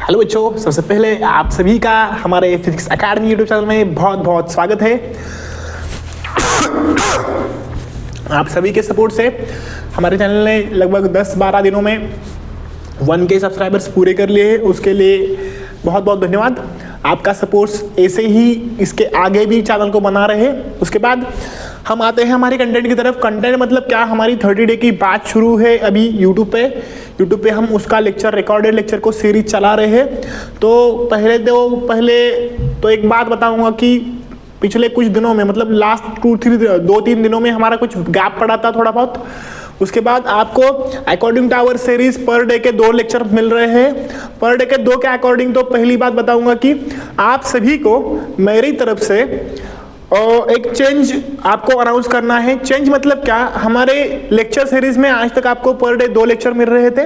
Hello बच्चों, सबसे पहले आप सभी का हमारे फिजिक्स एकेडमी यूट्यूब चैनल में बहुत बहुत स्वागत है। आप सभी के सपोर्ट से हमारे चैनल ने लगभग 10-12 दिनों में 1K सब्सक्राइबर्स पूरे कर लिए हैं। उसके लिए बहुत बहुत धन्यवाद। आपका सपोर्ट ऐसे ही इसके आगे भी चैनल को बना रहे। उसके बाद हम आते हैं हमारे कंटेंट की तरफ। कंटेंट मतलब क्या, हमारी 30 डे की बैच शुरू है अभी यूट्यूब पे हम उसका लेक्चर, रिकॉर्डेड लेक्चर को सीरीज चला रहे हैं। तो पहले तो एक बात बताऊंगा कि पिछले कुछ दिनों में, मतलब लास्ट 2-3 दिनों में हमारा कुछ गैप पड़ा था थोड़ा बहुत। उसके बाद आपको according to our series per day के 2 लेक्चर मिल रहे हैं। पर डे के 2 के अकॉर्डिंग तो पहली बात बताऊंगा कि आप सभी को मेरी तरफ से एक चेंज आपको अनाउंस करना है। चेंज मतलब क्या, हमारे लेक्चर सीरीज में आज तक आपको पर डे 2 लेक्चर मिल रहे थे।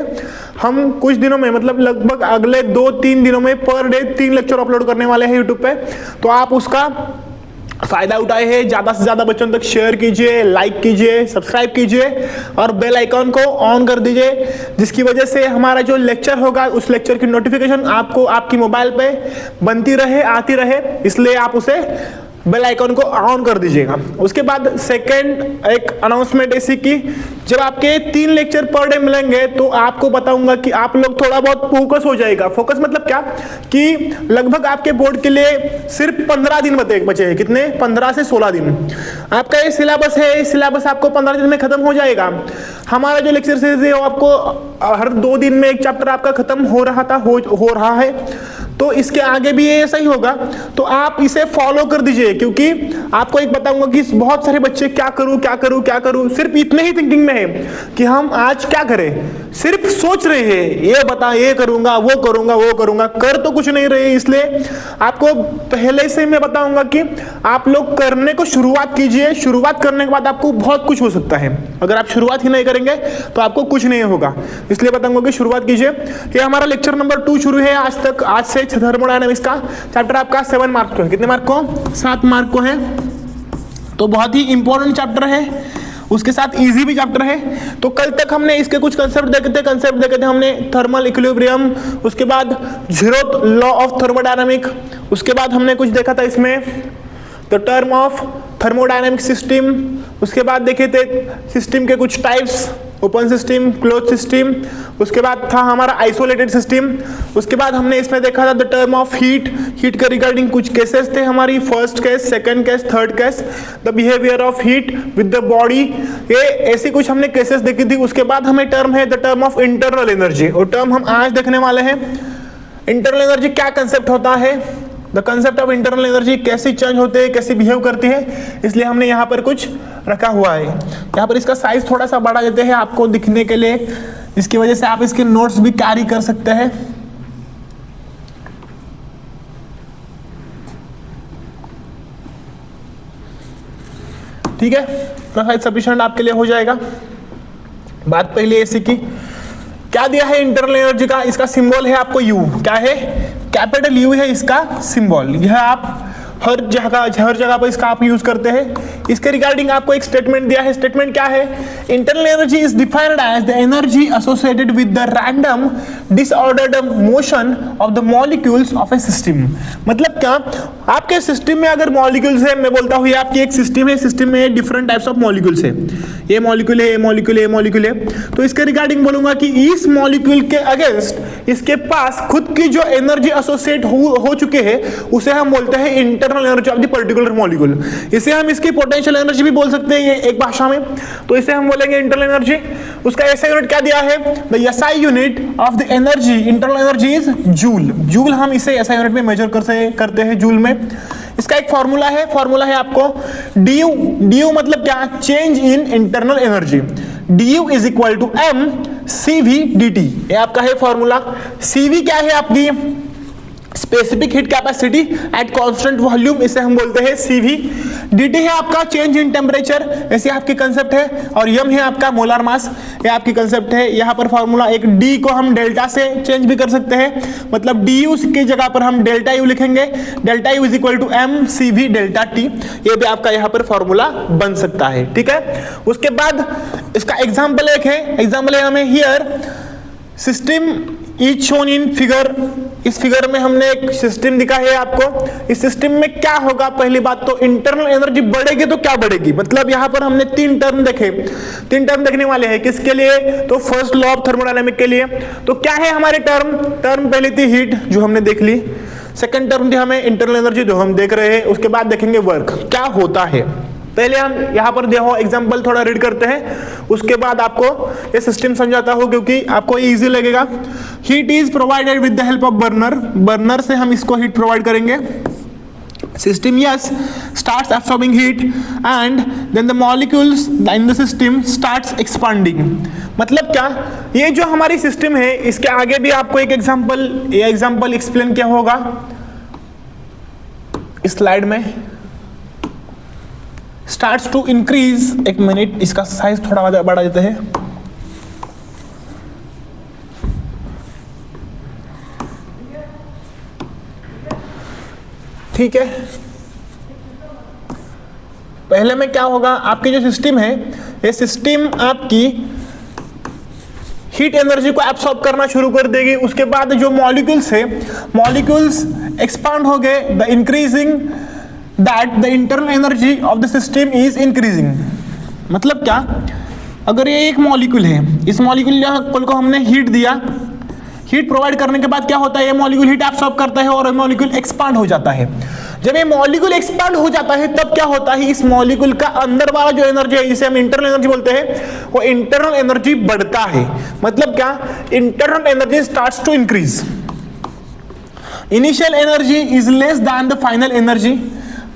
हम कुछ दिनों में, मतलब लगभग अगले 2-3 दिनों में पर डे 3 लेक्चर अपलोड करने वाले हैं यूट्यूब पे। तो आप उसका फायदा उठाए हैं। ज्यादा से ज्यादा बच्चों तक शेयर कीजिए, लाइक कीजिए, सब्सक्राइब कीजिए और बेल आइकॉन को ऑन कर दीजिए, जिसकी वजह से हमारा जो लेक्चर होगा उस लेक्चर की नोटिफिकेशन आपको आपकी मोबाइल पे बनती रहे, आती रहे। इसलिए आप उसे बेल आइकॉन को ऑन कर दीजिएगा। उसके बाद सेकंड एक अनाउंसमेंट ऐसी कि जब आपके 3 लेक्चर पर डे मिलेंगे तो आपको बताऊंगा कि आप लोग थोड़ा बहुत फोकस हो जाएगा। फोकस मतलब क्या कि लगभग आपके बोर्ड के लिए सिर्फ 15 दिन बचे हैं। कितने? 15 से 16 दिन। आपका ये सिलेबस है, सिलेबस आपको 15 दिन में खत्म हो जाएगा। हमारा जो लेक्चर सीरीज है वो आपको हर 2 दिन में एक चैप्टर आपका खत्म हो रहा है। तो इसके आगे भी ऐसा ही होगा। तो आप इसे फॉलो कर दीजिए, क्योंकि आपको एक बताऊंगा कि बहुत सारे बच्चे क्या करूं सिर्फ इतने ही थिंकिंग में है कि हम आज क्या करें, सिर्फ सोच रहे हैं ये करूंगा, वो करूंगा, कर तो कुछ नहीं रहे। इसलिए आपको पहले से मैं बताऊंगा कि आप लोग करने को शुरुआत कीजिए। शुरुआत करने के बाद आपको बहुत कुछ हो सकता है। अगर आप शुरुआत ही नहीं करेंगे तो आपको कुछ नहीं होगा। इसलिए बताऊंगा कि शुरुआत कीजिए। कि हमारा लेक्चर नंबर 2 शुरू है आज से थर्मोडायनामिक्स का चैप्टर। आपका 7 मार्क को है। कितने मार्क को? 7 मार्क को है। तो बहुत ही इंपॉर्टेंट चैप्टर है, उसके साथ इजी भी चैप्टर है। तो कल तक हमने इसके कुछ कंसेप्ट देखे थे हमने थर्मल इक्विलिब्रियम, उसके बाद जीरोथ लॉ ऑफ थर्मोडायनामिक, उसके बाद हमने कुछ देखा था इसमें the term of thermodynamic system, उसके बाद देखे थे सिस्टम के कुछ types, open system, close system, उसके बाद था हमारा आइसोलेटेड सिस्टम। उसके बाद हमने इसमें देखा था द टर्म ऑफ हीट के रिगार्डिंग कुछ केसेस थे हमारी, first case, second case, third case, the behaviour of heat with the body, ये ऐसी कुछ हमने केसेस देखी थी। उसके बाद हमें टर्म है the term of internal energy, और टर्म हम आज देखने वाले हैं। इंटरनल एनर्जी क्या कंसेप्ट होता है, the concept of internal energy कैसी चेंज होते हैं, कैसी बिहेव करती है, इसलिए हमने यहाँ पर कुछ रखा हुआ है। यहाँ पर इसका साइज थोड़ा सा बढ़ा देते हैं आपको दिखने के लिए, इसकी वजह से आप इसके नोट्स भी कैरी कर सकते हैं। ठीक है, तो शायद सफिशिएंट आपके लिए हो जाएगा। बात पहले ऐसी की क्या दिया है इंटरनल एनर्जी का, इसका सिंबल है आपको U। क्या है? कैपिटल U है इसका सिंबल। यह आप हर जगह पर इसका आप यूज करते हैं। इसके रिगार्डिंग आपको एक स्टेटमेंट दिया है। स्टेटमेंट क्या है? Internal energy is defined as the energy associated with the random disordered motion of the molecules of a system. मतलब क्या, आपके सिस्टम में अगर मॉलिक्यूल्स है, मैं बोलता हूं ये आपकी एक सिस्टम है, सिस्टम में डिफरेंट टाइप्स ऑफ मॉलिक्यूल्स है, ये मॉलिक्यूल है, ये मॉलिक्यूल है, ये मॉलिक्यूल है। तो इसके रिगार्डिंग बोलूंगा कि इस मॉलिक्यूल के अगेंस्ट इसके पास खुद की जो एनर्जी एसोसिएट हो चुके हैं उसे हम बोलते हैं internal energy of the particular molecule. इसे हम इसकी पोटेंशियल एनर्जी भी बोल सकते हैं एक भाषा में। तो इसे हम बोलेंगे इंटरनल एनर्जी। उसका एसआई यूनिट क्या दिया है? The SI unit of the energy, internal energy is joule. Joule हम इसे एसआई यूनिट में मेजर करते हैं जूल में। इसका एक फॉर्मूला है आपको du मतलब क्या? Change in internal energy. du is equal to m cv dt, ये आपका है फॉर्मूला। cv क्या है? आपकी specific heat capacity at constant volume, इसे हम बोलते हैं CV। dt है आपका चेंज इन टेम्परेचर, ऐसे आपकी कंसेप्ट है। और m है आपका मोलर मास, ये आपकी कंसेप्ट है। यहाँ पर फॉर्मूला एक d को हम डेल्टा से चेंज भी कर सकते हैं, मतलब du की जगह पर हम डेल्टा u लिखेंगे। Delta u is equal to m CV delta t, ये भी आपका यहाँ पर फॉर्मूला बन सकता है। ठीक है, उसके बाद इसका एग्जाम्पल एक है, एग्जाम्पल है हमें here system is shown in figure. इस फिगर में हमने एक सिस्टम दिखा है आपको। इस सिस्टम में क्या होगा, पहली बात तो इंटरनल एनर्जी बढ़ेगी तो क्या बढ़ेगी, मतलब यहां पर हमने तीन टर्म देखे, तीन टर्म देखने वाले हैं। किसके लिए, तो फर्स्ट लॉ ऑफ थर्मोडायनामिक के लिए। तो क्या है हमारे टर्म पहली थी हीट जो हमने देख ली, सेकंड टर्म थी हमें इंटरनल एनर्जी जो हम देख रहे हैं, उसके बाद देखेंगे वर्क क्या होता है। पहले हम यहां पर देखो एग्जांपल थोड़ा रीड करते हैं, उसके बाद आपको ये सिस्टम समझाता हूं क्योंकि आपको ये इजी लगेगा। Heat is provided with the help of burner से हम इसको हीट प्रोवाइड करेंगे। System yes starts absorbing heat and then the molecules in the system starts expanding। मतलब क्या, ये जो हमारी सिस्टम है इसके आगे भी आपको एक एग्जांपल एक्सप्लेन किया होगा इस स्लाइड में। स्टार्ट्स टू इंक्रीज, एक मिनट इसका साइज थोड़ा बढ़ा देते हैं। ठीक है, पहले में क्या होगा, आपकी जो सिस्टम है ये सिस्टम आपकी हीट एनर्जी को एब्सॉर्ब करना शुरू कर देगी। उसके बाद जो मॉलिक्यूल्स है, मॉलिक्यूल्स एक्सपांड हो गए, the increasing that the internal energy of the system is increasing. मतलब क्या, अगर ये एक मॉलिक्यूल है, इस मॉलिक्यूल को हमने हीट दिया, हीट प्रोवाइड करने के बाद क्या होता है, ये मॉलिक्यूल हीट एब्सॉर्ब करता है और ये मॉलिक्यूल एक्सपांड हो जाता है। जब ये मॉलिक्यूल एक्सपांड हो जाता है तब क्या होता है, इस मॉलिक्यूल का अंदर वाला जो एनर्जी है जिसे हम इंटरनल एनर्जी बोलते हैं, वो इंटरनल एनर्जी बढ़ता है। मतलब क्या, internal energy starts to increase. Initial energy is less than the final energy.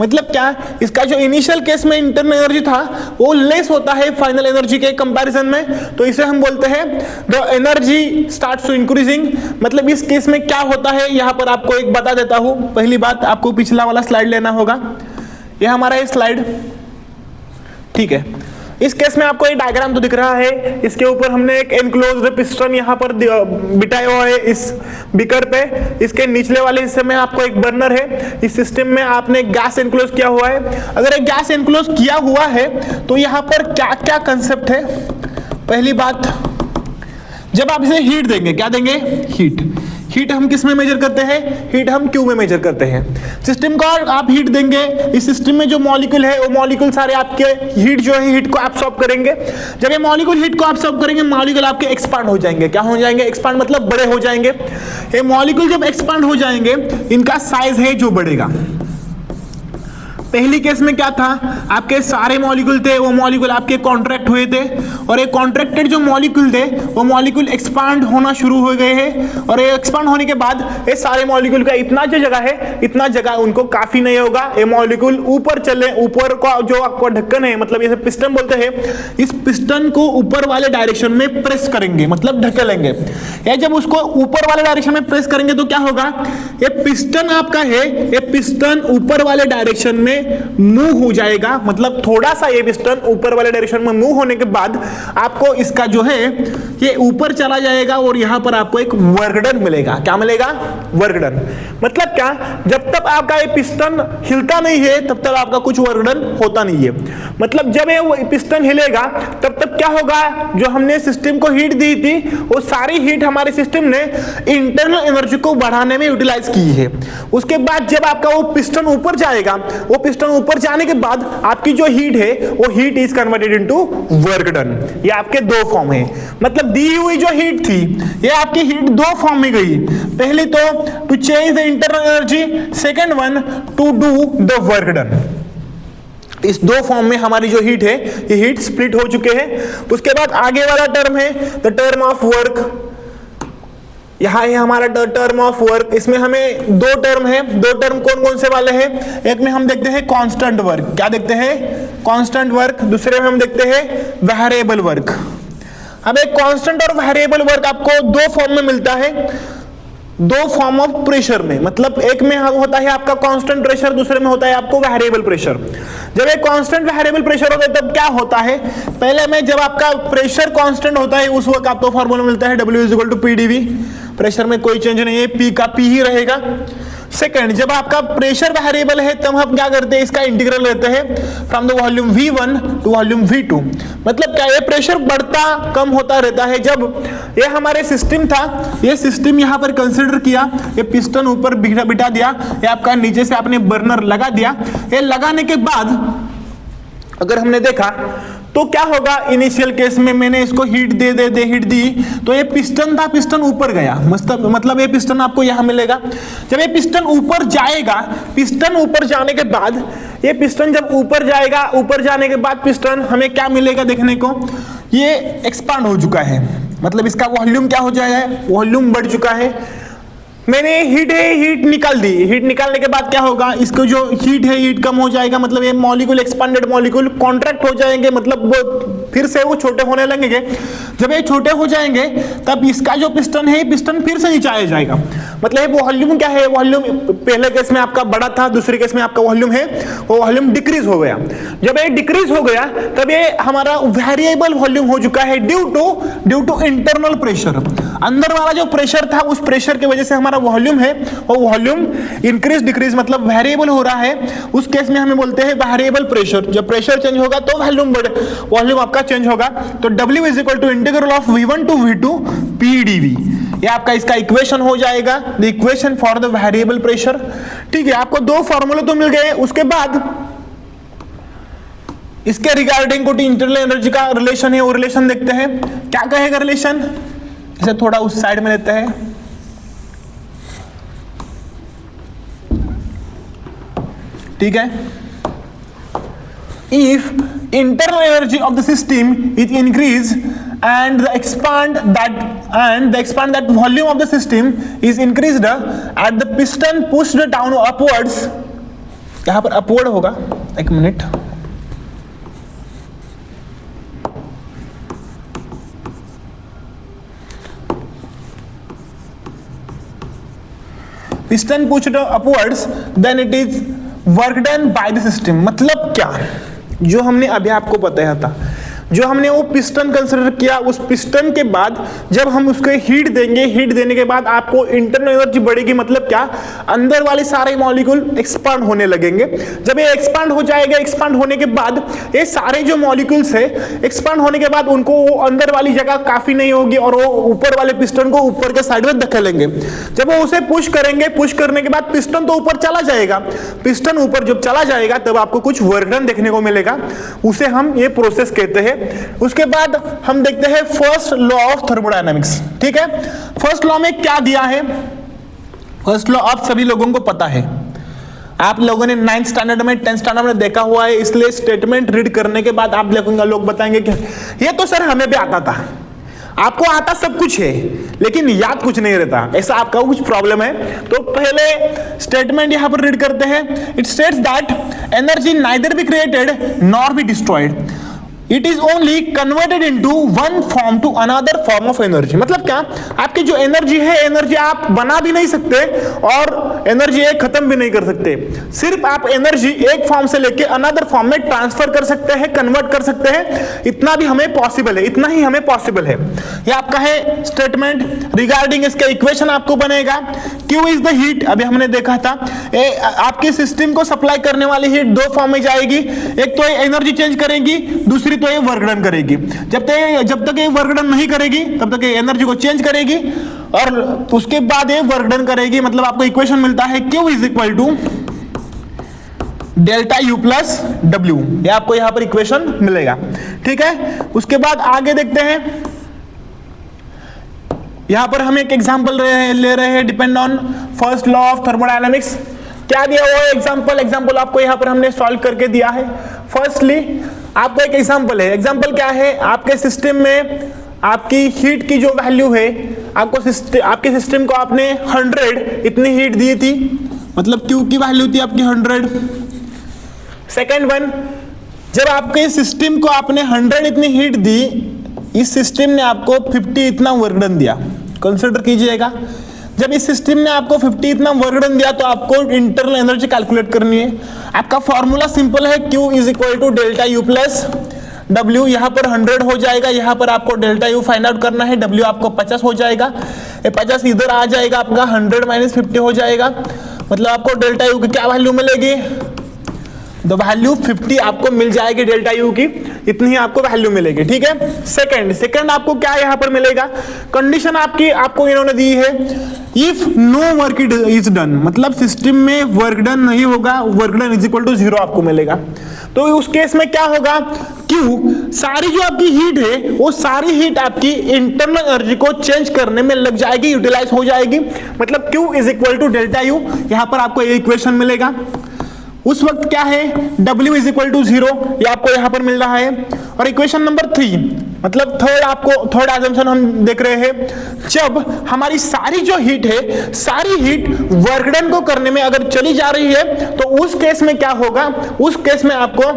मतलब क्या, इसका जो इनिशियल केस में इंटरनल एनर्जी था वो लेस होता है फाइनल एनर्जी के कंपैरिजन में, तो इसे हम बोलते हैं the energy starts to increasing. मतलब इस केस में क्या होता है, यहां पर आपको एक बता देता हूं। पहली बात, आपको पिछला वाला स्लाइड लेना होगा, यह हमारा ये स्लाइड, ठीक है। इस केस में आपको एक डायग्राम तो दिख रहा है, इसके ऊपर हमने एक एनक्लोज्ड पिस्टन यहाँ पर बिठाया हुआ है इस बीकर पे। इसके निचले वाले हिस्से में आपको एक बर्नर है। इस सिस्टम में आपने गैस एनक्लोज किया हुआ है। अगर एक गैस एनक्लोज किया हुआ है तो यहाँ पर क्या क्या कंसेप्ट है। पहली बात, जब आप इसे हीट देंगे, क्या देंगे, हीट हम किस में मेजर करते हैं, हीट हम क्यू में मेजर करते हैं। सिस्टम को आप हीट देंगे, इस सिस्टम में जो मॉलिक्यूल है वो मॉलिक्यूल सारे आपके हीट जो है हीट को एब्सॉर्ब करेंगे। जब ये मॉलिक्यूल हीट को एब्सॉर्ब करेंगे, मॉलिक्यूल आपके एक्सपांड हो जाएंगे। क्या हो जाएंगे, एक्सपांड मतलब बड़े हो जाएंगे। ये मॉलिक्यूल जब एक्सपांड हो जाएंगे, इनका साइज है जो बढ़ेगा। पहली केस में क्या था, आपके सारे मॉलिक्यूल थे, वो मॉलिक्यूल आपके कॉन्ट्रैक्ट हुए थे, और एक कॉन्ट्रैक्टेड जो मॉलिक्यूल थे वो मॉलिक्यूल एक्सपांड होना शुरू हो गए हैं। और ये एक्सपांड होने के बाद ये सारे मॉलिक्यूल का इतना जो जगह है, इतना जगह उनको काफी नहीं होगा। ये मॉलिक्यूल ऊपर चले, ऊपर का जो आपको ढक्कन है, मतलब इसे पिस्टन बोलते हैं, इस पिस्टन को ऊपर वाले डायरेक्शन में प्रेस करेंगे, मतलब ढकेलेंगे। या जब उसको ऊपर वाले डायरेक्शन में प्रेस करेंगे तो क्या होगा, ये पिस्टन आपका है, ये पिस्टन ऊपर वाले डायरेक्शन में मूव हो जाएगा। मतलब थोड़ा सा ये पिस्टन ऊपर वाले डायरेक्शन में मूव होने के बाद आपको इसका जो है ये ऊपर चला जाएगा और यहां पर आपको एक वर्क डन मिलेगा। क्या मिलेगा, वर्क डन। मतलब क्या, जब तक आपका ये पिस्टन हिलता नहीं है तब तक आपका कुछ वर्क डन होता नहीं है। मतलब जब ये पिस्टन हिलेगा तब तक क्या होगा, जो हमने सिस्टम को हीट दी थी वो सारी हीट हमारे सिस्टम ने इंटरनल एनर्जी को बढ़ाने में यूटिलाइज की है। उसके बाद जब आपका वो पिस्टन ऊपर जाएगा, वो पिस्टन ऊपर जाने के बाद आपकी जो हीट है वो heat is converted into work done. ये आपके दो फॉर्म है। मतलब दी हुई जो हीट थी, ये आपकी हीट दो फॉर्म में गई। पहले तो to change the internal energy, second one to do the work done. इस दो फॉर्म में हमारी जो हीट है ये हीट स्प्लिट हो चुके हैं। उसके बाद आगे वाला टर्म है द टर्म ऑफ वर्क। यहां है हमारा टर्म ऑफ वर्क। इसमें हमें दो टर्म है। दो टर्म कौन कौन से वाले हैं, एक में हम देखते हैं कांस्टेंट वर्क। क्या देखते हैं, कांस्टेंट वर्क। दूसरे में हम देखते हैं वेरिएबल वर्क। अब एक कांस्टेंट और वेरिएबल वर्क आपको दो फॉर्म में मिलता है, दो फॉर्म ऑफ प्रेशर में। मतलब एक में होता है आपका कांस्टेंट प्रेशर, दूसरे में होता है आपको वेरिएबल प्रेशर। जब एक कांस्टेंट वेरिएबल प्रेशर होता है तब क्या होता है, पहले में जब आपका प्रेशर कांस्टेंट होता है उस वक्त आपको फॉर्मूला मिलता है W = PdV। प्रेशर में कोई चेंज नहीं है, P का P ही रहेगा। सेकंड, जब आपका प्रेशर वेरिएबल है तब हम क्या करते हैं, इसका इंटीग्रल लेते हैं from the volume V1 to volume V2। मतलब क्या, ये प्रेशर बढ़ता कम होता रहता है। जब ये हमारे सिस्टम था, ये सिस्टम यहाँ पर कंसीडर किया, ये पिस्टन ऊपर बिठा दिया, ये आपका नीचे से आपने बर्नर लगा दिया। ये लगाने के बाद अगर हमने देखा तो क्या होगा, इनिशियल केस में मैंने इसको हीट हीट दी, तो ये पिस्टन था, पिस्टन ऊपर गया, मतलब ये पिस्टन आपको यहां मिलेगा। जब ये पिस्टन ऊपर जाएगा, पिस्टन ऊपर जाने के बाद, ये पिस्टन जब ऊपर जाएगा, ऊपर जाने के बाद पिस्टन हमें क्या मिलेगा देखने को, ये एक्सपांड हो चुका है, मतलब इसका वॉल्यूम क्या हो जाएगा, वॉल्यूम बढ़ चुका है। मैंने हीट निकाल दी, हीट निकालने के बाद क्या होगा, इसको जो हीट है, हीट कम हो जाएगा, मतलब ये मॉलिक्यूल, एक्सपांडेड मॉलिक्यूल कॉन्ट्रैक्ट हो जाएंगे, मतलब वो फिर से वो छोटे होने लगेंगे। जब ये छोटे हो जाएंगे तब इसका जो पिस्टन है, पिस्टन फिर से नीचे आ जाएगा। मतलब वॉल्यूम क्या है, वॉल्यूम पहले केस में आपका बड़ा था, दूसरे केस में आपका वॉल्यूम है, वो वॉल्यूम डिक्रीज हो गया। जब ये डिक्रीज हो गया तब ये हमारा वेरिएबल वॉल्यूम हो चुका है ड्यू टू इंटरनल प्रेशर। अंदर वाला जो प्रेशर था, उस प्रेशर की वजह से हमारा वॉल्यूम है, वो वॉल्यूम इंक्रीज डिक्रीज मतलब वेरिएबल हो रहा है। उस केस में हमें बोलते हैं वेरिएबल प्रेशर। जब प्रेशर चेंज होगा तो वॉल्यूम आपका चेंज होगा। तो W is equal to integral of V1 to V2 PdV, ये आपका इसका इक्वेशन हो जाएगा, the equation for the variable pressure. ठीक है, आपको दो फॉर्मूले तो मिल गए। उसके बाद इसके रिगार्डिंग कुछ इंटरनल एनर्जी का रिलेशन है, वो रिलेशन देखते हैं। क्या कहेगा रिलेशन, इसे थोड़ा उस साइड में लेते हैं। ठीक है, if internal energy of the system is increased and the expand that volume of the system is increased at the piston pushed down upwards, यहां पर upward होगा, एक minute, piston pushed upwards, then it is work done by the system. मतलब क्या, जो हमने अभी आपको बताया था, जो हमने वो पिस्टन कंसीडर किया, उस पिस्टन के बाद जब हम उसको हीट देंगे, हीट देने के बाद आपको इंटरनल एनर्जी बढ़ेगी। मतलब क्या, अंदर वाले सारे मॉलिक्यूल एक्सपांड होने लगेंगे। जब ये एक्सपांड हो जाएगा, एक्सपांड होने के बाद ये सारे जो मॉलिक्यूल्स है, एक्सपांड होने के बाद उनको वो अंदर वाली जगह काफी नहीं होगी और वो ऊपर वाले पिस्टन को ऊपर के साइड में धकेलेंगे। जब वो उसे पुश करेंगे, पुश करने के बाद पिस्टन तो ऊपर चला जाएगा। पिस्टन ऊपर जब चला जाएगा तब आपको कुछ वर्क डन देखने को मिलेगा, उसे हम ये प्रोसेस कहते हैं। उसके बाद हम देखते हैं फर्स्ट लॉ ऑफ थर्मोडायनामिक्स। ठीक है, फर्स्ट लॉ में क्या दिया है, फर्स्ट लॉ आप सभी लोगों को पता है, आप लोगों ने 9th स्टैंडर्ड में 10th स्टैंडर्ड में देखा हुआ है, इसलिए स्टेटमेंट रीड करने के बाद आप देखूंगा लोग बताएंगे कि ये तो सर हमें भी आता था। आपको आता सब कुछ है लेकिन याद कुछ नहीं रहता, ऐसा आपका कुछ प्रॉब्लम है। तो पहले स्टेटमेंट यहां पर रीड करते हैं। It states that energy neither be created nor be destroyed, it is only converted into one form to another form of energy. मतलब क्या, आपकी जो एनर्जी है, एनर्जी आप बना भी नहीं सकते और एनर्जी एक खत्म भी नहीं कर सकते। सिर्फ आप एनर्जी एक फॉर्म से लेके अनदर फॉर्म में ट्रांसफर कर सकते हैं, कन्वर्ट कर सकते हैं, इतना भी हमें पॉसिबल है, इतना ही हमें पॉसिबल है। ये आपका है स्टेटमेंट। रिगार्डिंग इसका इक्वेशन आपको बनेगा, Q इज द हीट। अभी हमने देखा था आपके सिस्टम को सप्लाई करने वाली हीट दो फॉर्म में जाएगी, एक तो एनर्जी चेंज करेगी, दूसरी तो ये वर्क डन करेगी। जब तक ये वर्क डन नहीं करेगी तब तक ये एनर्जी को चेंज करेगी और उसके बाद ये वर्क डन करेगी। मतलब आपको इक्वेशन मिलता है Q is equal to delta U plus W, ये आपको यहां पर इक्वेशन मिलेगा। ठीक है, उसके बाद आगे देखते हैं। यहां पर हम एक एग्जांपल ले रहे हैं depend on first law of thermodynamics. क्या दिया हुआ है एग्जांपल आपको यहां पर हमने सॉल्व करके दिया है। फर्स्टली आपको एक एग्जांपल है। एग्जांपल क्या है, आपके सिस्टम में आपकी हीट की जो वैल्यू है, आपके सिस्टम को आपने 100 इतनी हीट दी थी, मतलब Q की वैल्यू थी आपकी 100। सेकेंड वन, जब आपके सिस्टम को आपने 100 इतनी हीट दी, इस सिस्टम ने आपको 50 इतना वर्क डन दिया। कंसिडर कीजिएगा, जब इस सिस्टम ने आपको 50 इतना वर्क डन दिया तो आपको इंटरनल एनर्जी कैलकुलेट करनी है। आपका फॉर्मूला सिंपल है, Q is equal to delta U plus W। यहां पर 100 हो जाएगा, यहां पर आपको डेल्टा U फाइंड आउट करना है, W आपको 50 हो जाएगा, ये 50 इधर आ जाएगा, आपका 100 माइनस 50 हो जाएगा। मतलब आपको डेल्टा यू की क्या वैल्यू मिलेगी, द वैल्यू 50 आपको मिल जाएगी डेल्टा यू की, इतनी ही आपको वैल्यू मिलेगी। ठीक है, सेकंड आपको क्या यहाँ पर मिलेगा, कंडीशन आपको इन्होंने दी है, if no work is done, मतलब सिस्टम में वर्क डन नहीं होगा, work done is equal to 0 आपको मिलेगा। तो उस केस में क्या होगा, क्यू सारी जो आपकी हीट है वो सारी हीट आपकी इंटरनल एनर्जी को चेंज करने में लग जाएगी, यूटिलाइज हो जाएगी, मतलब Q is equal to delta U. यहां पर आपको इक्वेशन मिलेगा। उस वक्त क्या है, W इज इक्वल टू 0, ये आपको यहां पर मिल रहा है। और इक्वेशन नंबर 3, मतलब थर्ड एजम्पशन हम देख रहे हैं, जब हमारी सारी जो हीट है, सारी हीट वर्क डन को करने में अगर चली जा रही है, तो उस केस में क्या होगा, उस केस में आपको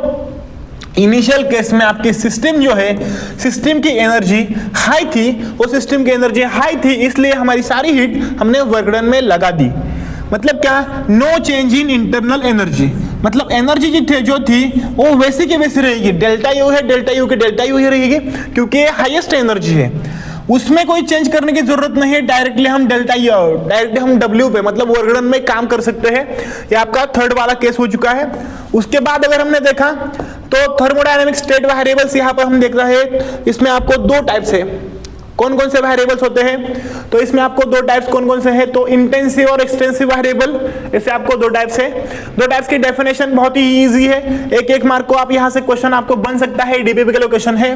इनिशियल केस में आपकी सिस्टम जो है, सिस्टम की एनर्जी हाई थी, वो सिस्टम की एनर्जी हाई थी, इसलिए हमारी सारी हीट हमने वर्क डन में लगा दी। मतलब क्या, no change in internal energy, मतलब एनर्जी जो थी वो वैसी की वैसी रहेगी, डेल्टा यू है, डेल्टा यू की डेल्टा यू ही रहेगी, क्योंकि हाईएस्ट एनर्जी है, उसमें कोई चेंज करने की जरूरत नहीं है। डायरेक्टली हम डायरेक्टली हम डब्ल्यू पे, मतलब वर्क डन में काम कर सकते हैं। ये आपका थर्ड वाला केस हो चुका है। उसके बाद अगर हमने देखा तो थर्मोडायनेमिक स्टेट वेरिएबल्स यहां पर हम देख रहे हैं, इसमें आपको दो टाइप्स है। कौन कौन से वेरिएबल्स होते हैं, तो इसमें आपको दो टाइप्स कौन कौन से हैं, तो इंटेंसिव और एक्सटेंसिव वेरिएबल, इससे आपको दो टाइप्स है। दो टाइप्स की डेफिनेशन बहुत ही इजी है, एक मार्क को आप यहां से क्वेश्चन आपको बन सकता है, डीपीपी का क्वेश्चन है।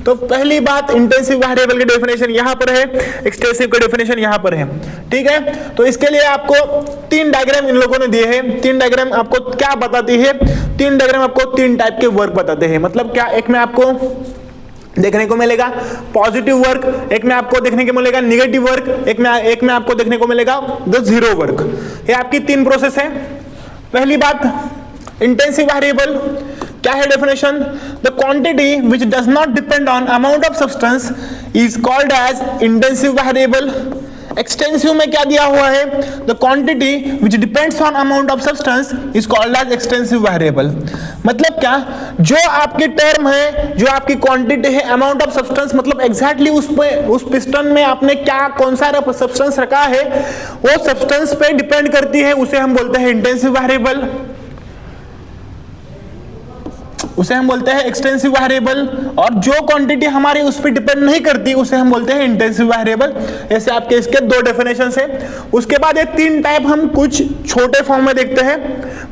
तो पहली बात, इंटेंसिव वेरिएबल की डेफिनेशन यहां पर है, एक्सटेंसिव की डेफिनेशन यहां पर है। ठीक है, तो इसके लिए आपको 3 डायग्राम इन लोगों ने दिए हैं। 3 डायग्राम आपको क्या बताती है, 3 डायग्राम आपको 3 टाइप के वर्क बताते हैं। मतलब क्या, एक में आपको देखने को मिलेगा पॉजिटिव वर्क, एक में आपको देखने को मिलेगा निगेटिव वर्क, एक में आपको देखने को मिलेगा द जीरो वर्क। ये आपकी 3 प्रोसेस है। पहली बात, इंटेंसिव वेरिएबल क्या है definition, the quantity which does not depend on amount of substance is called as intensive variable. Extensive में क्या दिया हुआ है, the quantity which depends on amount of substance is called as extensive variable. मतलब क्या, जो आपकी टर्म है, जो आपकी क्वांटिटी है, अमाउंट ऑफ सब्सटेंस, मतलब एग्जैक्टली उस पिस्टन में आपने क्या कौन सा सब्सटेंस रखा है, वो सब्सटेंस पे डिपेंड करती है, उसे हम बोलते हैं इंटेंसिव वेरिएबल, उसे हम बोलते हैं एक्सटेंसिव वेरिएबल। और जो क्वांटिटी हमारी उस पर डिपेंड नहीं करती, उसे हम बोलते हैं इंटेंसिव वेरिएबल। ऐसे आपके इसके 2 डेफिनेशंस है। उसके बाद ये 3 टाइप हम कुछ छोटे फॉर्म में देखते हैं।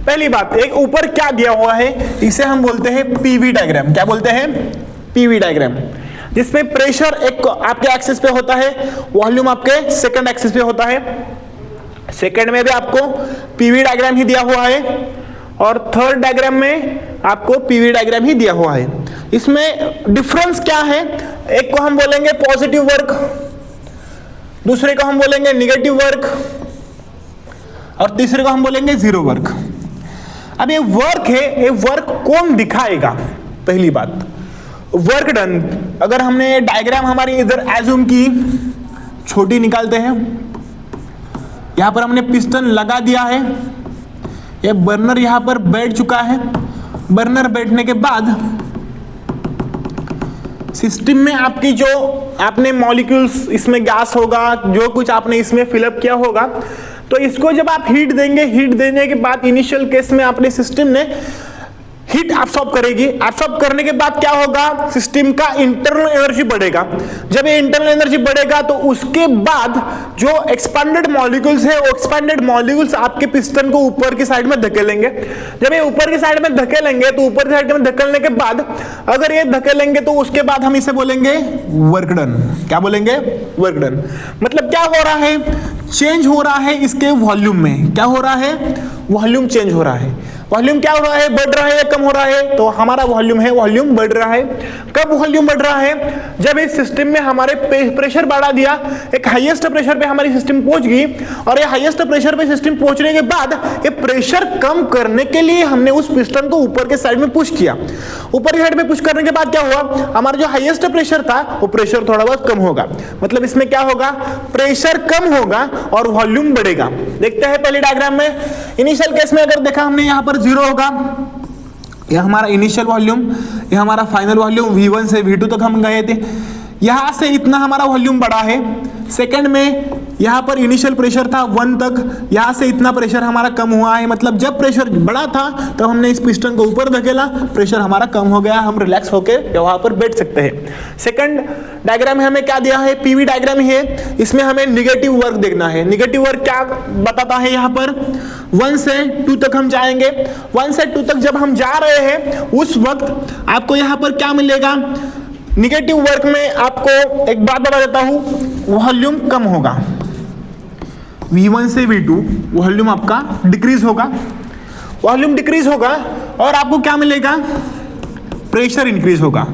पहली बात, एक ऊपर क्या दिया हुआ है, इसे हम बोलते हैं पीवी डायग्राम। क्या बोलते हैं, पीवी डायग्राम, जिसमें प्रेशर एक आपके एक्सिस पे होता है, वॉल्यूम आपके सेकंड एक्सिस पे होता है। सेकंड में भी आपको पीवी डायग्राम ही दिया हुआ है, और थर्ड डायग्राम में आपको पीवी डायग्राम ही दिया हुआ है। इसमें डिफरेंस क्या है, एक को हम बोलेंगे पॉजिटिव वर्क, दूसरे को हम बोलेंगे निगेटिव वर्क, और तीसरे को हम बोलेंगे जीरो वर्क। अब ये वर्क है, ये वर्क कौन दिखाएगा, पहली बात वर्क डन। अगर हमने डायग्राम हमारी इधर एज्यूम की, छोटी निकालते हैं, यहां पर हमने पिस्टन लगा दिया है, ये बर्नर यहां पर बैठ चुका है। बर्नर बैठने के बाद सिस्टम में आपकी जो आपने मॉलिक्यूल्स, इसमें गैस होगा, जो कुछ आपने इसमें फिलअप किया होगा, तो इसको जब आप हीट देंगे, हीट देने के बाद इनिशियल केस में अपने सिस्टम ने हीट एब्सॉर्ब करेगी। एब्सॉर्ब करने के बाद क्या होगा, सिस्टम का इंटरनल एनर्जी बढ़ेगा। जब ये इंटरनल एनर्जी बढ़ेगा तो उसके बाद जो एक्सपेंडेड मॉलिक्यूल्स है, वो एक्सपेंडेड मॉलिक्यूल्स आपके पिस्टन को ऊपर की साइड में धकेलेंगे। जब ये ऊपर की साइड में धकेलेंगे, तो ऊपर की साइड में धकेलने के बाद अगर ये धकेलेंगे, तो उसके बाद हम इसे बोलेंगे वर्क डन। क्या बोलेंगे, वर्क डन। मतलब क्या हो रहा है, चेंज हो रहा है इसके वॉल्यूम में। क्या हो रहा है, वॉल्यूम चेंज हो रहा है। वॉल्यूम क्या हो रहा है, बढ़ रहा है या कम हो रहा है, तो हमारा वॉल्यूम है, वॉल्यूम बढ़ रहा है। कब वॉल्यूम बढ़ रहा है, जब इस सिस्टम में हमारे प्रेशर बढ़ा दिया, एक हाईएस्ट प्रेशर पे हमारी सिस्टम पहुंच गई, और ये हाईएस्ट प्रेशर पे सिस्टम पहुंचने के बाद ये प्रेशर कम करने के लिए हमने उस पिस्टन को ऊपर के साइड में पुश किया। ऊपर की साइड में पुश करने के बाद क्या हुआ, हमारा जो हाईएस्ट प्रेशर था वो प्रेशर थोड़ा बहुत कम होगा। मतलब इसमें क्या होगा, प्रेशर कम होगा और वॉल्यूम बढ़ेगा। देखते हैं पहले डायग्राम में। इनिशियल केस में अगर देखा हमने, यहां पर 0 होगा, यह हमारा इनिशियल वॉल्यूम, यह हमारा फाइनल वॉल्यूम, V1 से V2 तक हम गए थे। यहां से इतना हमारा वॉल्यूम बढ़ा है, सेकंड में यहां पर इनिशियल प्रेशर था 1 तक, यहां से इतना प्रेशर हमारा कम हुआ है, मतलब जब प्रेशर बड़ा था तब हमने इस पिस्टन को ऊपर धकेला, प्रेशर हमारा कम हो गया, हम रिलैक्स होकर वहां पर बैठ सकते हैं। सेकंड डायग्राम में हमें क्या दिया है, पीवी डायग्राम ही है, इसमें हमें निगेटिव वर्क देखना है। निगेटिव वर्क क्या बताता है, यहाँ पर 1 से 2 तक हम जाएंगे, 1 से 2 तक जब हम जा रहे हैं उस वक्त आपको यहाँ पर क्या मिलेगा, निगेटिव वर्क में आपको एक बात बता देता हूं, वॉल्यूम कम होगा, V1 से V2 वॉल्यूम आपका डिक्रीज होगा, वॉल्यूम डिक्रीज होगा और आपको क्या मिलेगा, प्रेशर इंक्रीज होगा।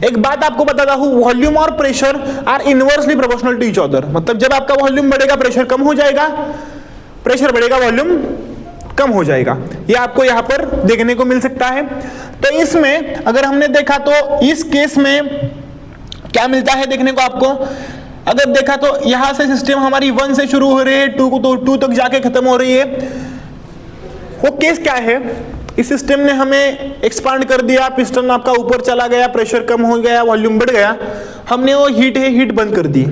एक बात आपको बताता हूं, वॉल्यूम और pressure are inversely proportional to each other, मतलब जब आपका वॉल्यूम बढ़ेगा प्रेशर कम हो जाएगा, प्रेशर बढ़ेगा वॉल्यूम कम हो जाएगा, ये आपको यहां पर देखने को मिल सकता है। तो इसमें अगर हमने देखा तो इस केस में क्या मिलता है देखने को आपको, अगर देखा तो यहां से सिस्टम हमारी 1 से शुरू हो रही है, 2 तक जाके खत्म हो रही है। वो केस क्या है, इस सिस्टम ने हमें एक्सपांड कर दिया, पिस्टन आपका ऊपर चला गया, प्रेशर कम हो गया, वॉल्यूम बढ़ गया, हमने वो हीट बंद कर दी।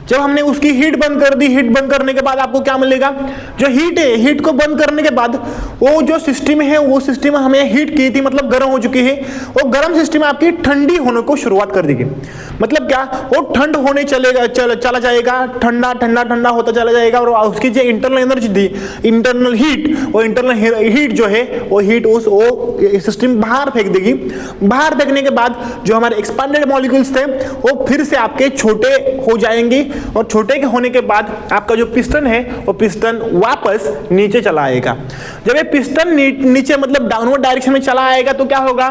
जब हमने उसकी हीट बंद कर दी, हीट बंद करने के बाद आपको क्या मिलेगा, जो हीट है, हीट को बंद करने के बाद वो जो सिस्टम है, वो सिस्टम हमें हीट की थी, मतलब गर्म हो चुकी है, वो गर्म सिस्टम आपकी ठंडी होने को शुरुआत कर देगी। मतलब क्या, वो ठंड होने चला जाएगा, ठंडा ठंडा ठंडा होता चला जाएगा, और उसकी जो इंटरनल एनर्जी थी, इंटरनल हीट, वो इंटरनल हीट जो है वो हीट वो सिस्टम बाहर फेंक देगी। बाहर फेंकने के बाद जो हमारे एक्सपांडेड मॉलिक्यूल्स थे वो फिर से आपके छोटे हो जाएंगे, और छोटे के होने के बाद आपका जो पिस्टन है वो पिस्टन वापस नीचे चला आएगा। जब ये पिस्टन नीचे मतलब डाउनवर्ड डायरेक्शन में चला आएगा तो क्या होगा,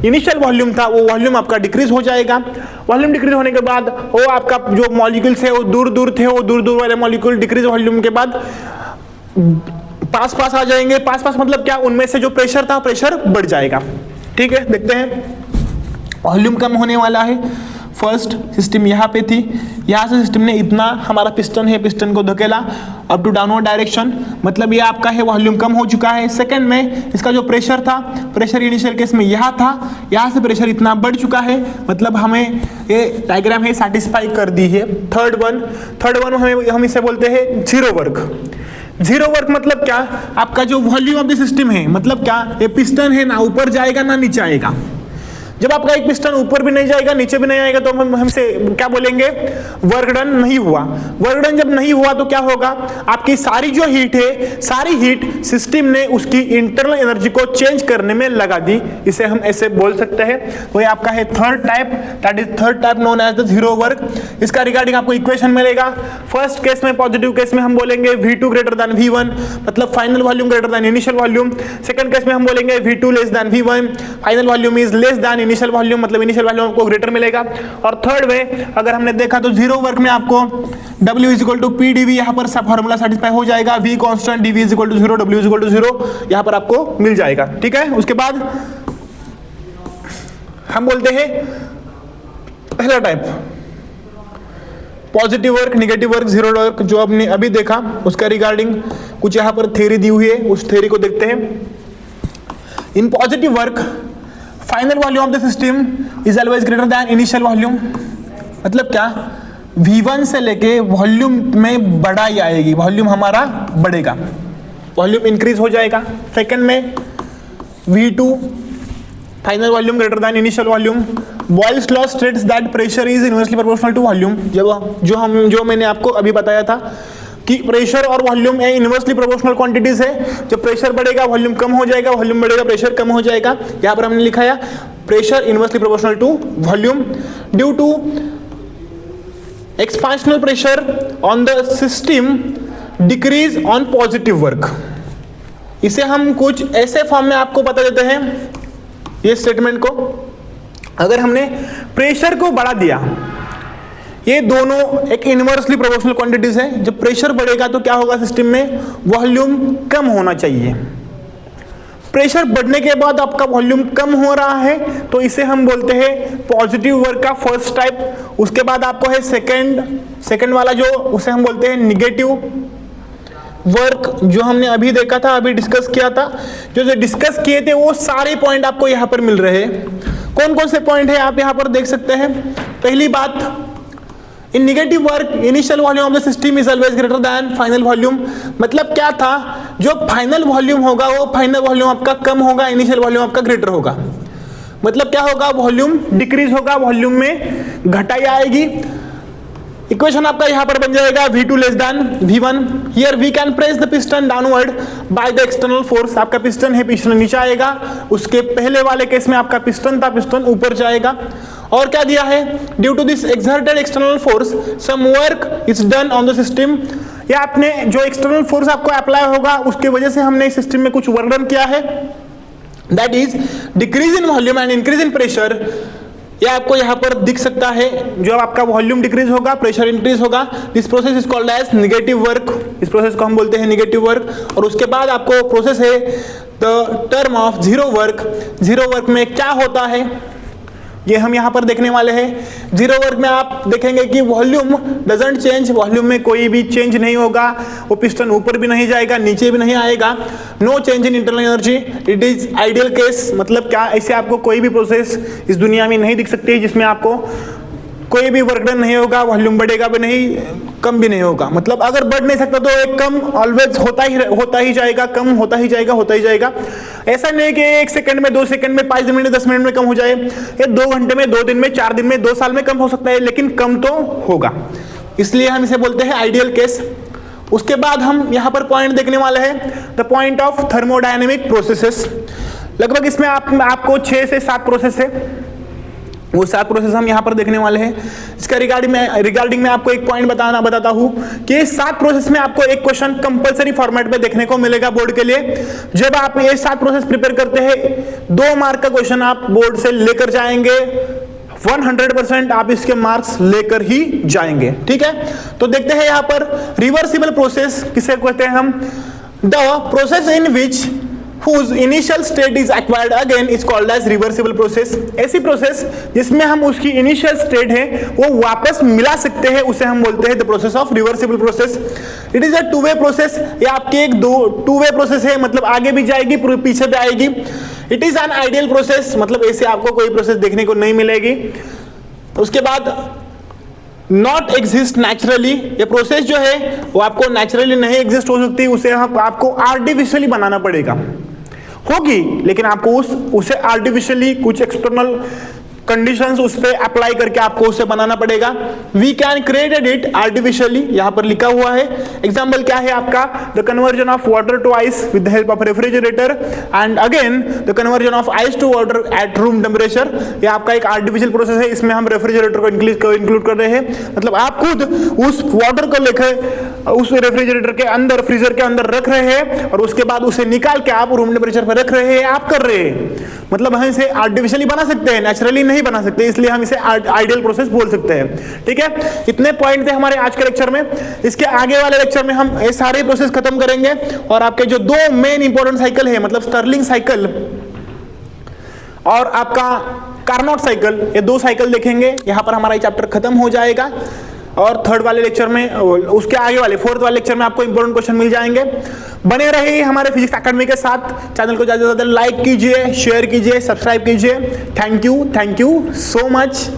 इनिशियल वॉल्यूम था वो वॉल्यूम आपका डिक्रीज हो जाएगा। वॉल्यूम डिक्रीज होने के बाद वो आपका जो मॉलिक्यूल्स है वो दूर दूर थे, वो दूर दूर वाले मॉलिक्यूल डिक्रीज वॉल्यूम के बाद पास पास आ जाएंगे। पास पास मतलब क्या, उनमें से जो प्रेशर था प्रेशर बढ़ जाएगा। ठीक है, देखते हैं, वॉल्यूम कम होने वाला है। फर्स्ट सिस्टम यहाँ पे थी, यहाँ से सिस्टम ने इतना हमारा पिस्टन है, पिस्टन को धकेला अप टू डाउनवर्ड डायरेक्शन, मतलब ये आपका है वॉल्यूम कम हो चुका है। सेकंड में इसका जो प्रेशर था, प्रेशर इनिशियल केस में यहाँ था, यहाँ से प्रेशर इतना बढ़ चुका है, मतलब हमें ये डायग्राम है सेटिस्फाई कर दी है। थर्ड वन हम इसे बोलते हैं जीरो वर्क। जीरो वर्क मतलब क्या, आपका जो वॉल्यूम ऑफ द सिस्टम है, मतलब क्या, ये पिस्टन है ना ऊपर जाएगा ना नीचे आएगा। जब आपका एक पिस्टन ऊपर भी नहीं जाएगा नीचे भी नहीं आएगा तो हमसे क्या बोलेंगे, वर्क डन नहीं हुआ। वर्क डन जब नहीं हुआ तो क्या होगा, आपकी सारी जो हीट है, सारी हीट सिस्टम ने उसकी इंटरनल एनर्जी को चेंज करने में लगा दी, इसे हम ऐसे बोल सकते हैं। तो ये आपका है third type, that is third type known as the zero work. इसका रिगार्डिंग आपको इक्वेशन मिलेगा। फर्स्ट केस में, पॉजिटिव केस में हम बोलेंगे V2 ग्रेटर देन V1, मतलब final volume greater than initial volume. Second case में हम बोलेंगे V2 less than V1, final volume is less than initial volume, मतलब इनिशियल वॉल्यूम आपको ग्रेटर मिलेगा। और थर्ड में अगर हमने देखा तो जीरो वर्क में आपको W is equal to PdV, यहां पर सब फॉर्मूला सेटिस्फाई हो जाएगा। V constant, dV is equal to 0, W is equal to 0 यहां पर आपको मिल जाएगा। ठीक है, उसके बाद हम बोलते हैं पहला type positive work, negative work, zero work. जो आपने अभी देखा उसका रिगार्डिंग कुछ यहां पर थ्योरी दी हुई है, उस थ्योरी को देखते हैं। In positive work final volume of the system is always greater than initial volume, मतलब क्या, V1 से लेके वॉल्यूम में बढ़ाई आएगी, वॉल्यूम हमारा बढ़ेगा, वॉल्यूम इंक्रीज हो जाएगा। सेकंड में V2 final volume greater than initial volume. Boyle's law states that pressure is inversely proportional to volume. जो मैंने आपको अभी बताया था कि प्रेशर और वॉल्यूम इनवर्सली प्रोपोर्शनल क्वांटिटीज है। जब प्रेशर बढ़ेगा वॉल्यूम कम हो जाएगा, वॉल्यूम बढ़ेगा प्रेशर कम हो जाएगा। यहां पर हमने लिखा है pressure inversely proportional to volume due to expansional pressure on the system decrease on positive work. इसे हम कुछ ऐसे फॉर्म में आपको बता देते हैं ये स्टेटमेंट को। अगर हमने प्रेशर को बढ़ा दिया, ये दोनों एक इनवर्सली प्रोपोर्शनल क्वांटिटीज है। जब प्रेशर बढ़ेगा तो क्या होगा, सिस्टम में वॉल्यूम कम होना चाहिए। प्रेशर बढ़ने के बाद आपका वॉल्यूम कम हो रहा है तो इसे हम बोलते हैं पॉजिटिव वर्क का फर्स्ट टाइप। उसके बाद आपको है सेकंड वाला जो, उसे हम बोलते हैं निगेटिव वर्क, जो हमने अभी देखा था, अभी डिस्कस किया था। जो डिस्कस किए थे वो सारे पॉइंट आपको यहाँ पर मिल रहे हैं। कौन कौन से पॉइंट है आप यहाँ पर देख सकते हैं। पहली बात, in negative work initial volume of the system is always greater than final volume. मतलब क्या था, जो फाइनल वॉल्यूम होगा वो फाइनल वॉल्यूम आपका कम होगा, इनिशियल वॉल्यूम आपका ग्रेटर होगा। मतलब क्या होगा, वॉल्यूम डिक्रीज होगा, वॉल्यूम में घटाई आएगी। इक्वेशन आपका यहां पर बन जाएगा V2 less than V1। Here we can press the piston downward by the external force. आपका पिस्टन है, पिस्टन नीचे आएगा। उसके पहले वाले केस में आपका पिस्टन था, पिस्टन ऊपर जाएगा। और क्या दिया है, due to this exerted external force some work is done on the system. या आपने जो एक्सटर्नल फोर्स आपको अप्लाई होगा उसके वजह से हमने इस सिस्टम में कुछ वर्क डन किया है, that is decrease in volume and increase in pressure. यह आपको यहां पर दिख सकता है, जो आपका वॉल्यूम डिक्रीज होगा, प्रेशर इंक्रीज होगा। This process is called as negative work. इस प्रोसेस को हम बोलते हैं नेगेटिव वर्क। और उसके बाद आपको प्रोसेस है the term of zero work. Zero work में क्या होता है ये हम यहां पर देखने वाले हैं। जीरो वर्क में आप देखेंगे कि वॉल्यूम डजंट चेंज, वॉल्यूम में कोई भी चेंज नहीं होगा। वो पिस्टन ऊपर भी नहीं जाएगा, नीचे भी नहीं आएगा। No change in internal energy, it is ideal case. मतलब क्या, ऐसे आपको कोई भी प्रोसेस इस दुनिया में नहीं दिख सकती जिसमें आपको कोई भी वर्क डन नहीं होगा, वॉल्यूम बढ़ेगा भी नहीं, कम भी नहीं होगा। मतलब अगर बढ़ नहीं सकता तो एक कम ऑलवेज होता ही जाएगा, कम होता ही जाएगा। ऐसा नहीं कि 1 सेकंड में, 2 सेकंड में, 5 मिनट में, 10 मिनट में कम हो जाए। ये 2 घंटे में, 2 दिन में, 4 दिन में, 2 साल में कम हो सकता है, लेकिन कम तो होगा। इसलिए हम इसे बोलते हैं आइडियल केस। उसके बाद हम यहाँ पर पॉइंट देखने वाले हैं, the point of thermodynamic processes. लगभग इसमें आपको 6 से 7 प्रोसेस है, वो 7 प्रोसेस हम यहाँ पर देखने वाले हैं। इसका रिगार्डिंग में आपको एक पॉइंट बताता हूँ कि इस 7 प्रोसेस में आपको एक क्वेश्चन कंपलसरी फॉर्मेट में देखने को मिलेगा बोर्ड के लिए। जब आप ये 7 प्रोसेस प्रिपेयर करते हैं, 2 मार्क का क्वेश्चन आप बोर्ड से लेकर जाएंगे। 100% आप इसके मार्क्स लेकर ही जाएंगे, ठीक है। तो देखते हैं यहाँ पर रिवर्सिबल प्रोसेस किसे कहते हैं हम। The process in which whose initial state is acquired again is called as reversible process। ऐसी प्रोसेस जिसमें हम उसकी इनिशियल स्टेट है वो वापस मिला सकते हैं, उसे हम बोलते हैं the process of reversible process. It is a two way process. ये आपकी एक टू वे प्रोसेस है, मतलब आगे भी जाएगी, पीछे भी आएगी। It is an ideal process, मतलब ऐसे आपको कोई प्रोसेस देखने को नहीं मिलेगी। उसके बाद नॉट एग्जिस्ट नेचुरली। ये प्रोसेस जो है वो आपको नेचुरली नहीं एग्जिस्ट हो सकती, उसे आपको आर्टिफिशियली बनाना पड़ेगा। होगी, लेकिन आपको उसे आर्टिफिशियली कुछ एक्सटर्नल कंडीशंस उस पे अप्लाई करके आपको उसे बनाना पड़ेगा। We can created it artificially, यहां पर लिखा हुआ है। एग्जांपल क्या है आपका, the conversion of water to ice with the help of refrigerator and again the conversion of ice to water at room temperature. ये आपका एक आर्टिफिशियल प्रोसेस है, इसमें हम रेफ्रिजरेटर को इंक्लूड कर रहे हैं। मतलब आप खुद उस वाटर को लेकर उस रेफ्रिजरेटर के अंदर, फ्रीजर के अंदर रख रहे हैं और उसके बाद उसे निकाल के आप रूम टेम्परेचर पर रख रहे हैं, आप कर रहे हैं। मतलब हम इसे आर्टिफिशियली बना सकते हैं, नेचुरली नहीं बना सकते, इसलिए हम इसे आइडियल प्रोसेस बोल सकते हैं, ठीक है। इतने पॉइंट थे हमारे आज के लेक्चर में। इसके आगे वाले लेक्चर में हम ये सारे प्रोसेस खत्म करेंगे और आपके जो 2 मेन इंपॉर्टेंट साइकिल है, मतलब स्टर्लिंग साइकिल और आपका कार्नोट साइकिल, ये 2 साइकिल देखेंगे। यहां पर हमारा चैप्टर खत्म हो जाएगा और 3rd वाले लेक्चर में, उसके आगे वाले 4th वाले लेक्चर में आपको इंपॉर्टेंट क्वेश्चन मिल जाएंगे। बने रहिए हमारे फिजिक्स एकेडमी के साथ। चैनल को ज्यादा से ज्यादा लाइक कीजिए, शेयर कीजिए, सब्सक्राइब कीजिए। Thank you so much.